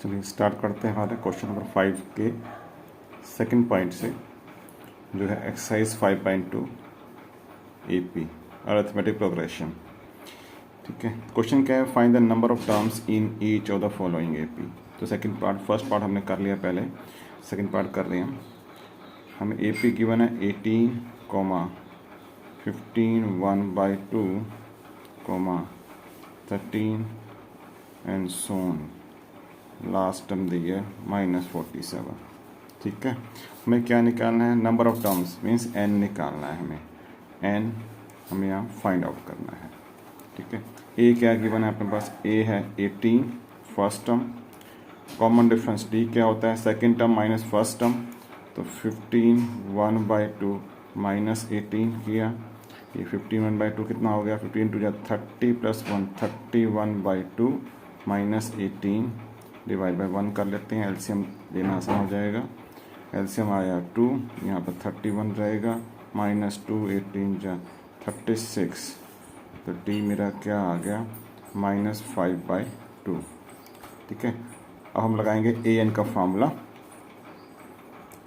चलिए स्टार्ट करते हैं हमारे क्वेश्चन नंबर 5 के सेकंड पॉइंट से, जो है एक्सरसाइज 5.2 एपी अरिथमेटिक प्रोग्रेशन। ठीक है, क्वेश्चन क्या है, find the number of terms in each of the following AP. तो सेकंड पार्ट, फर्स्ट पार्ट हमने कर लिया पहले, सेकंड पार्ट कर रहे हैं। हमें एपी गिवन है 18, 15, 1/2, 13 and so on, last term दिया -47। ठीक है, हमें क्या निकालना है, number of terms means n निकालना है हमें, n हमें यहाँ फाइंड आउट करना है। ठीक है, a क्या गिवन है अपने पास, a है 18 first term, common difference d क्या होता है, second term minus first term, तो 15 1/2 -18 किया, ये 15 1/2 कितना हो गया, 15 2 30 + 1 31/2 -18 डिवाइड बाई 1 कर लेते हैं, एलसीएम लेना आसान हो जाएगा। एलसीएम आया 2, यहाँ पर 31 रहेगा, -2 18 36, तो डी मेरा क्या आ गया, -5/2। ठीक है, अब हम लगाएंगे ए एन का formula,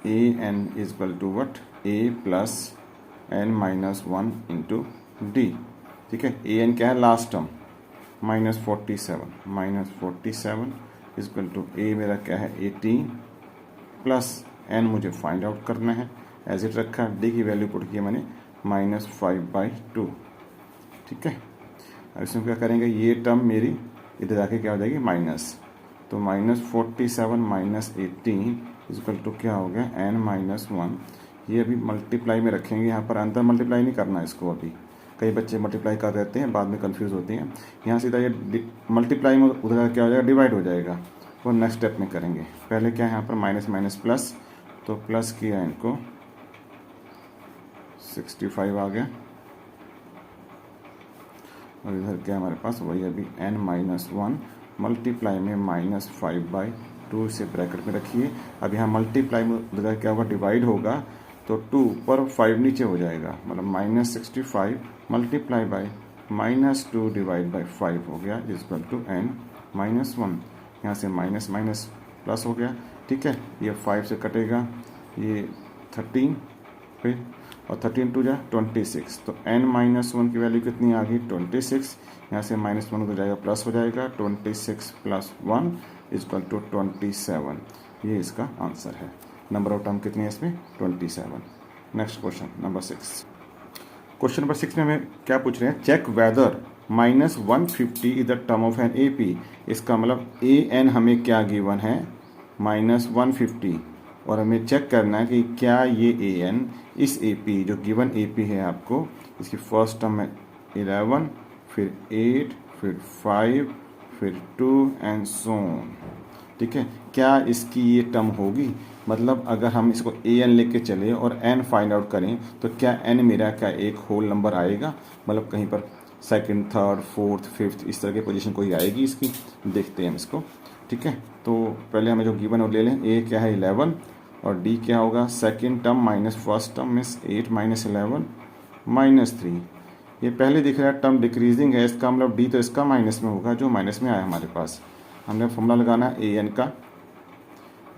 a n is equal to what, a plus n - 1 into d. ठीक है, ए एन क्या है, last term -47 equal to a मेरा क्या है 18 प्लस n मुझे फाइंड आउट करना है, एज इट रखा, डी की वैल्यू पुट की मैंने -5/2। ठीक है, अब इसमें क्या करेंगे, ये टर्म मेरी इधर जाके क्या हो जाएगी माइनस, तो -47 - 18 इक्वल टू क्या हो गया n-1। ये अभी मल्टीप्लाई में रखेंगे, यहाँ पर अंदर मल्टीप्लाई नहीं करना इसको, अभी कई बच्चे मल्टीप्लाई कर देते हैं, बाद में कंफ्यूज होते हैं। यहाँ सीधा ये मल्टीप्लाई में उधर क्या हो जाएगा, डिवाइड हो जाएगा, वो नेक्स्ट स्टेप में करेंगे। पहले क्या है, यहाँ पर माइनस माइनस प्लस, तो प्लस किया इनको 65 आ गया, और इधर क्या हमारे पास वही अभी n-1 मल्टीप्लाई में -5/2 से ब्रैकेट में रखिए। अब यहाँ मल्टीप्लाई में उधर क्या होगा, डिवाइड होगा, तो 2 पर 5 नीचे हो जाएगा, मतलब -65 मल्टीप्लाई बाई -2 डिवाइड बाई 5 हो गया इक्वल टू n-1। यहाँ से माइनस माइनस प्लस हो गया। ठीक है, ये 5 से कटेगा, ये 13 फिर, और 13 2 26, तो n-1 की वैल्यू कितनी आ गई 26। यहाँ से -1 हो जाएगा, प्लस हो जाएगा, 26 + 1 इक्वल टू 27। ये इसका आंसर है। नंबर ऑफ टर्म कितनी है इसमें, 27। Next question number 6। Question number 6 में हमें क्या पूछ रहे हैं, check whether -150 is the term of an A P. इसका मतलब ए एन हमें क्या गिवन है, -150, और हमें चेक करना है कि क्या ये ए एन इस ए पी जो गिवन ए पी है आपको, इसकी फर्स्ट टर्म है 11, फिर 8, फिर 5, फिर 2 एंड सो ऑन। ठीक है, क्या इसकी ये टर्म होगी, मतलब अगर हम इसको ए एन लेके चले और एन फाइंड आउट करें, तो क्या एन मेरा क्या एक होल नंबर आएगा, मतलब कहीं पर सेकंड, थर्ड, फोर्थ, फिफ्थ इस तरह की पोजीशन कोई आएगी इसकी, देखते हैं हम इसको। ठीक है, तो पहले हमें जो गिवन है वो ले लें, ए क्या है 11, और डी क्या होगा, second term minus first term means 8 - 11 -3। ये पहले दिख रहा है टर्म डिक्रीजिंग है, इसका मतलब डी तो इसका माइनस में होगा, जो माइनस में आया हमारे पास। हमने फॉर्मूला लगाना है ए एन का,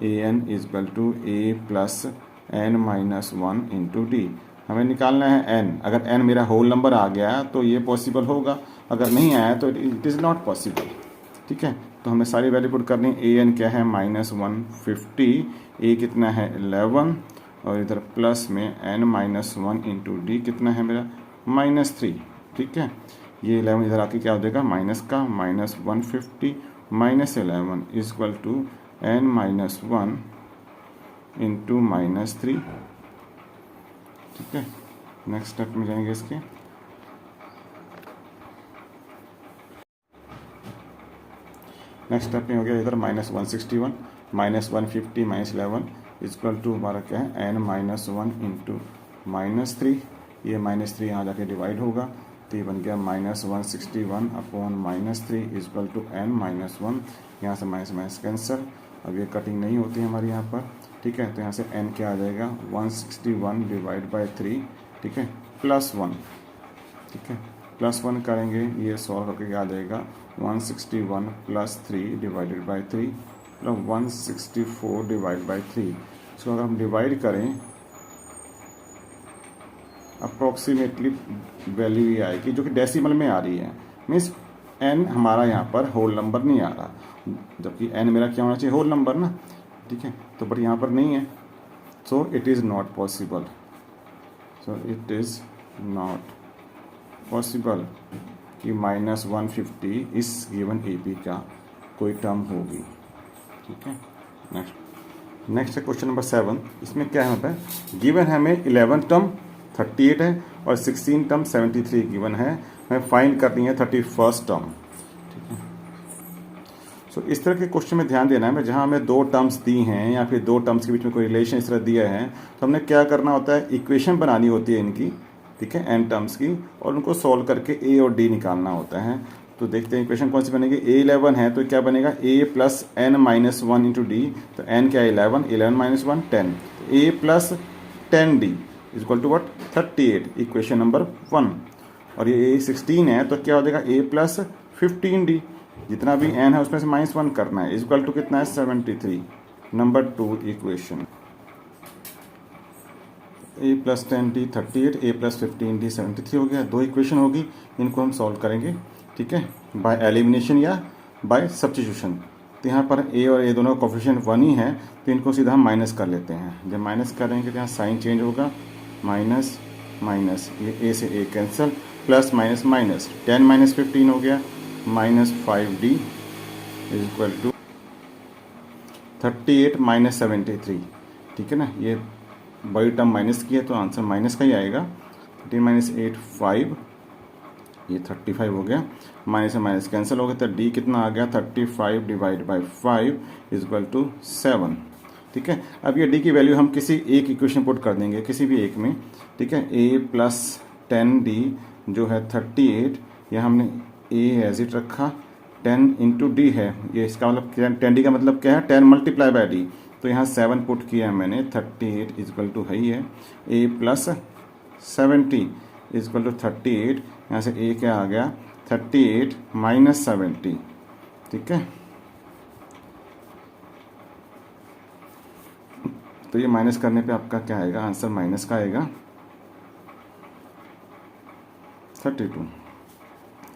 A N equal to A plus n-1 into D. हमें निकालना है n, अगर n मेरा होल नंबर आ गया तो ये पॉसिबल होगा, अगर नहीं आया तो इट इज़ नॉट पॉसिबल। ठीक है, तो हमें सारी वैल्यू पुट करनी है। ए एन क्या है -150, ए कितना है 11, और इधर प्लस में n-1 इंटू डी कितना है मेरा -3। ठीक है, ये 11 इधर आके क्या हो जाएगा, माइनस का -150 -11 इक्वल टू n-1 इंटू -3। ठीक है, नेक्स्ट स्टेप में जाएंगे इसके। नेक्स्ट स्टेप में हो गया इधर -161 -150 -11 इक्वल टू हमारा क्या है n-1 इंटू -3। ये -3 यहाँ जाके डिवाइड होगा, तो ये बन गया -161 अपॉन -3 इक्वल टू n-1। यहाँ से माइनस माइनस कैंसर, अब ये कटिंग नहीं होती है हमारी यहाँ पर। ठीक है, तो यहाँ से n क्या आ जाएगा 161 डिवाइड बाई 3। ठीक है, +1। ठीक है, +1 करेंगे, ये सॉल्व करके आ जाएगा 161 + 3 डिवाइडेड बाई 3 मतलब 164 डिवाइड बाई 3। इसको अगर हम डिवाइड करें अप्रॉक्सीमेटली वैल्यू ये आएगी जो कि डेसिमल में आ रही है। मीन्स n हमारा यहाँ पर होल नंबर नहीं आ रहा, जबकि n मेरा क्या होना चाहिए, होल नंबर ना, ठीक है। तो बट यहाँ पर नहीं है, so it is not possible, so it is not possible कि -150 इस गिवन AP का कोई टर्म होगी, ठीक है। नेक्स्ट है क्वेश्चन नंबर 7। इसमें क्या है, मतलब गिवन है हमें 11 टर्म 38 है और 16 टर्म 73 गिवन है, हमें फाइंड करनी है 31st टर्म, ठीक है। सो इस तरह के क्वेश्चन में ध्यान देना है, जहाँ हमें दो टर्म्स दी हैं या फिर दो टर्म्स के बीच में कोई रिलेशन इस तरह दिया है, तो हमने क्या करना होता है, इक्वेशन बनानी होती है इनकी, ठीक है, n टर्म्स की, और उनको सॉल्व करके a और d निकालना होता है। तो देखते हैं इक्वेशन कौन सी बनेगी। a11 है तो क्या बनेगा, a plus n minus 1 into D, तो n क्या है 11 minus 1 10, a plus 10d equal to what 38, equation number 1। और ये a16 है तो क्या हो जाएगा a प्लस 15d, जितना भी n है उसमें से -1 करना है, इक्वल टू कितना है 73, number 2 equation. a plus 10d 38, a plus 15d 73 हो गया। दो इक्वेशन होगी, इनको हम सॉल्व करेंगे, ठीक है, बाय एलिमिनेशन या बाय सब्स्टिट्यूशन। तो यहाँ पर a और a दोनों का कोफिशिएंट 1 ही है, तो इनको सीधा हम माइनस कर लेते हैं। जब माइनस करेंगे तो यहाँ साइन चेंज होगा, माइनस माइनस, ये a से a cancel, plus minus minus, 10 minus 15 हो गया, minus 5d is equal to 38 minus 73, ठीक है ना। ये बड़ी टर्म माइनस की है तो आंसर माइनस का ही आएगा। 13 माइनस 8 5, ये 35 हो गया, माइनस से माइनस कैंसिल हो गया, तो d कितना आ गया 35 divide by 5 is equal to 7, ठीक है। अब ये d की वैल्यू हम किसी एक इक्वेशन पुट कर देंगे, किसी भी एक में, ठीक है। a प्लस 10d जो है 38, यह हमने a एज इट रखा, 10 इंटू डी है, ये इसका मतलब 10d का मतलब क्या है 10 मल्टीप्लाई बाई d, तो यहाँ 7 पुट किया है मैंने, 38 इक्वल टू है ही है a प्लस 70 इक्वल टू 38, यहाँ से a क्या आ गया 38 माइनस 70, ठीक है। तो ये माइनस करने पे आपका क्या आएगा, आंसर माइनस का आएगा 32,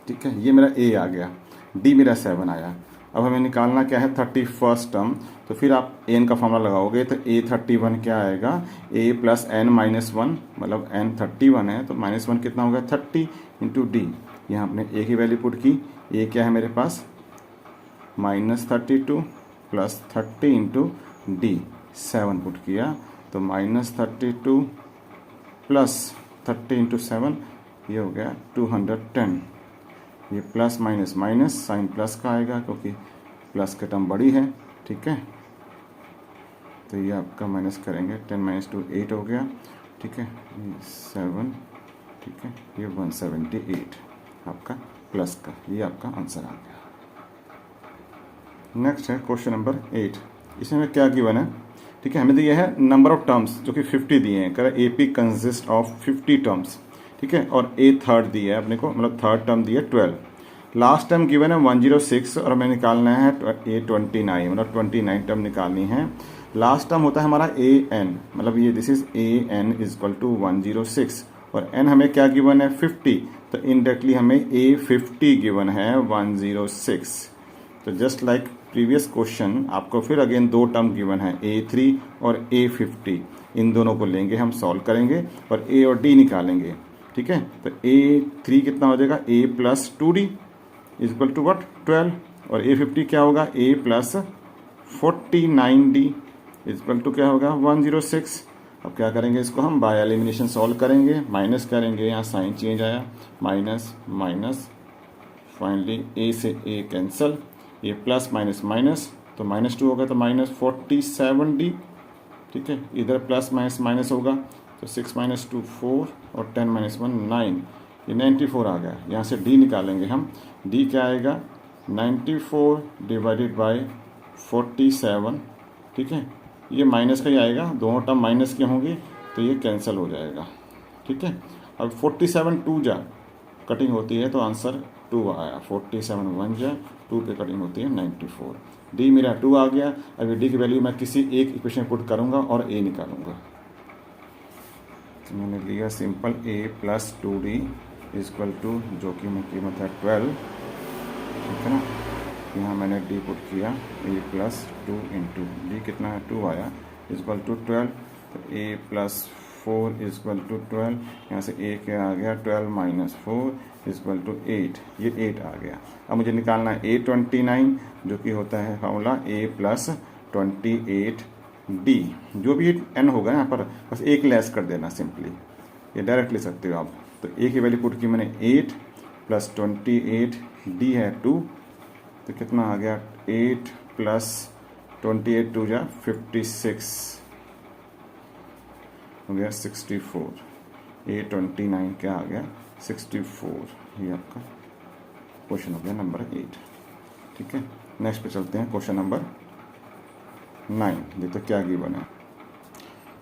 ठीक है। ये मेरा a आ गया, d मेरा 7 आया। अब हमें निकालना क्या है 31st टर्म, तो फिर आप n का फॉर्मूला लगाओगे तो a31 क्या आएगा, a प्लस n माइनस 1, मतलब n 31 है तो माइनस 1 कितना होगा 30 इंटू डी। यहाँ आपने a की वैल्यू पुट की, a क्या है मेरे पास minus 32 plus 30 into D, 7 put किया तो माइनस 32 प्लस 30 इंटू 7, ये हो गया 210। ये plus minus minus, sign plus का आएगा क्योंकि प्लस का टर्म बड़ी है, ठीक है। तो ये आपका माइनस करेंगे, 10 माइनस 2 8 हो गया, ठीक है, 7, ठीक है, ये 178 आपका प्लस का, ये आपका आंसर आ गया। नेक्स्ट है क्वेश्चन नंबर 8। इसमें क्या गिवन है, ठीक है, हमें दिया है नंबर ऑफ टर्म्स जो कि 50 दिए हैं, कह रहा है AP कंसिस्ट ऑफ 50 टर्म्स, ठीक है, और a थर्ड दिया है अपने को, मतलब थर्ड टर्म दिया 12, लास्ट टर्म गिवन है 106 और हमें निकालना है a29, मतलब 29 टर्म निकालनी है। लास्ट टर्म होता है हमारा an, मतलब ये this is an is equal to 106 और n हमें क्या गिवन है 50, तो इनडायरेक्टली हमें a50 गिवन है 106। तो जस्ट लाइक प्रीवियस क्वेश्चन आपको फिर अगेन दो टर्म गिवन है a3 और a50, इन दोनों को लेंगे हम सॉल्व करेंगे और a और d निकालेंगे, ठीक है। तो a3 कितना हो जाएगा a plus 2d is equal to what 12, और a50 क्या होगा a plus 49d is equal to क्या होगा 106। अब क्या करेंगे, इसको हम बाय एलिमिनेशन सॉल्व करेंगे, माइनस करेंगे, यहाँ साइन चेंज आया, माइनस माइनस, फाइनली a से a कैंसल, ये प्लस माइनस माइनस, तो -2 होगा तो माइनस 47d, ठीक है। इधर प्लस माइनस माइनस होगा तो 6 माइनस 2 4 और 10 माइनस 1 9, ये 94 आ गया। यहाँ से d निकालेंगे हम, d क्या आएगा 94 डिवाइडेड बाई 47, ठीक है, ये माइनस का ही आएगा, दोनों टर्म माइनस के होंगे तो ये कैंसिल हो जाएगा, ठीक है। अब 47 2 जा कटिंग होती है तो आंसर 2 आया, 47 1 जा 2 पे कटिंग होती है 94। डी मेरा 2 आ गया। अभी डी की वैल्यू मैं किसी एक इक्वेशन पुट करूँगा और ए निकालूंगा। तो मैंने लिया simple a plus 2d equal to, जो कि मैं कीमत है 12, ठीक है ना। यहाँ मैंने d पुट किया a प्लस 2 इंटू डी कितना है 2 आया इक्वल टू 12। तो a प्लस 4 इक्वल टू 12, यहाँ से a क्या आ गया 12 माइनस 4 इक्वल टू 8, ये 8 आ गया। अब मुझे निकालना है a29, जो कि होता है फॉर्मूला a प्लस 28d, जो भी n होगा यहाँ पर बस एक लेस कर देना सिंपली, ये डायरेक्ट ले सकते हो आप। तो a की वैल्यू पुट की मैंने 8 प्लस 28, d है 2, तो कितना आ गया 8 प्लस 28 2 जा 56 हो गया 64। a29 क्या आ गया 64, ये आपका क्वेश्चन हो गया नंबर 8, ठीक है। नेक्स्ट पे चलते हैं, क्वेश्चन नंबर 9। देखते क्या गिवन है।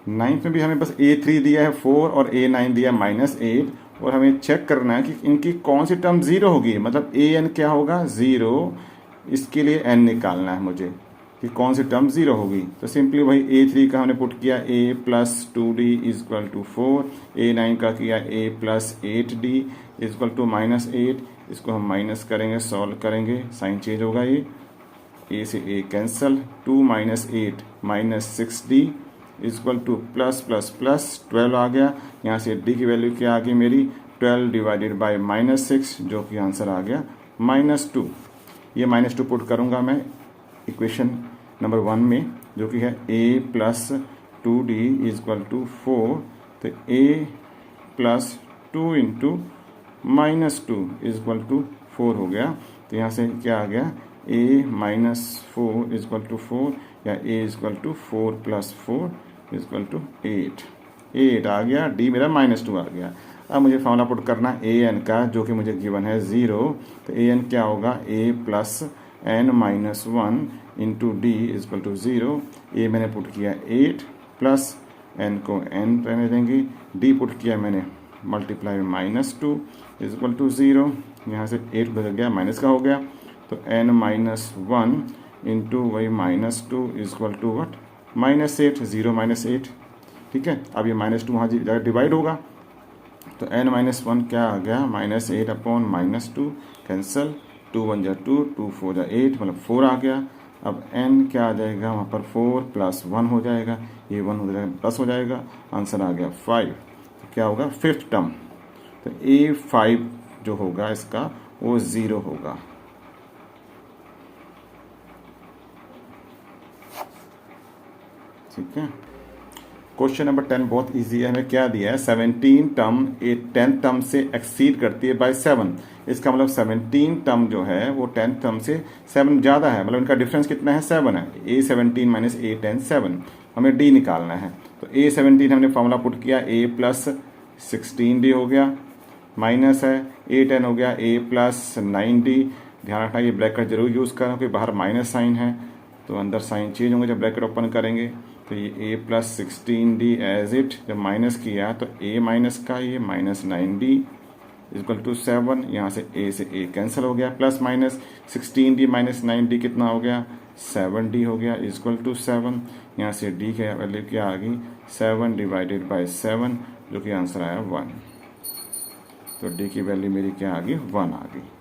9 में भी हमें बस a3 दिया है 4 और a9 दिया -8, और हमें चेक करना है कि इनकी कौन सी टर्म 0 होगी, मतलब an क्या होगा 0, इसके लिए n निकालना है मुझे कि कौन सी टर्म 0 होगी। तो सिंपली वही a3 का हमने पुट किया a plus 2d equal to 4, a9 का किया a plus 8d equal to -8, इसको हम माइनस करेंगे, सॉल्व करेंगे, साइन चेंज होगा, ये a से a cancel, 2 minus 8 minus 6d equal two plus plus plus 12 आ गया। यहाँ से d की वैल्यू क्या आ गई मेरी 12 डिवाइडेड बाई -6, जो कि आंसर आ गया -2। ये -2 पुट करूँगा मैं इक्वेशन नंबर 1 में, जो कि है a plus 2d equal to 4, तो a plus 2 into -2 equal to 4 हो गया। तो यहाँ से क्या आ गया a माइनस 4 इक्वल टू 4, या a equal to 4 plus 4 equal to 8 आ गया। d मेरा -2 आ गया। अब मुझे फॉर्मूला पुट करना है an का, जो कि मुझे गिवन है 0। तो an क्या होगा a plus n minus 1 into D equal to 0। a मैंने पुट किया 8 प्लस n को n रहने देंगे, d पुट किया मैंने मल्टीप्लाई में -2 इक्वल टू 0। यहाँ से 8 बदल गया, माइनस का हो गया, तो n माइनस 1 इंटू वही -2 इक्वल टू वट -8, 0 -8, ठीक है। अब ये -2 वहाँ जाकर डिवाइड होगा, तो n माइनस 1 क्या आ गया -8 अपॉन -2 कैंसल, 2 1 जा 2, 2 4 जा 8, मतलब 4 आ गया। अब n क्या आ जाएगा वहाँ पर 4 प्लस 1 हो जाएगा, ये 1 हो जाएगा प्लस हो जाएगा, आंसर आ गया 5। तो क्या होगा फिफ्थ टर्म, तो a5 जो होगा इसका वो 0 होगा। ठीक है। क्वेश्चन नंबर 10 बहुत इजी है। हमें क्या दिया है 17 टर्म ए 10 टर्म से एक्सीड करती है बाय 7। इसका मतलब 17 टर्म जो है वो 10 टर्म से 7 ज़्यादा है, मतलब इनका डिफरेंस कितना है 7 है। a17 माइनस a10 7, हमें d निकालना है। तो a17 हमने फॉर्मूला पुट किया a प्लस 16d हो गया, माइनस है a10 हो गया a प्लस 9d। ध्यान रखना ये ब्रैकेट जरूर यूज़ करना, क्योंकि बाहर माइनस साइन है तो अंदर साइन चेंज होंगे जब ब्रैकेट ओपन करेंगे। तो ये a plus 16d as it, जब माइनस किया तो a माइनस का ये -9d इक्वल टू 7। यहाँ से a कैंसिल हो गया, plus minus 16d minus 9d कितना हो गया 7d हो गया इक्वल टू 7। यहाँ से d की वैल्यू क्या आ गई 7 डिवाइडेड बाई 7, जो कि आंसर आया 1। तो d की वैल्यू मेरी क्या आ गई 1 आ गई।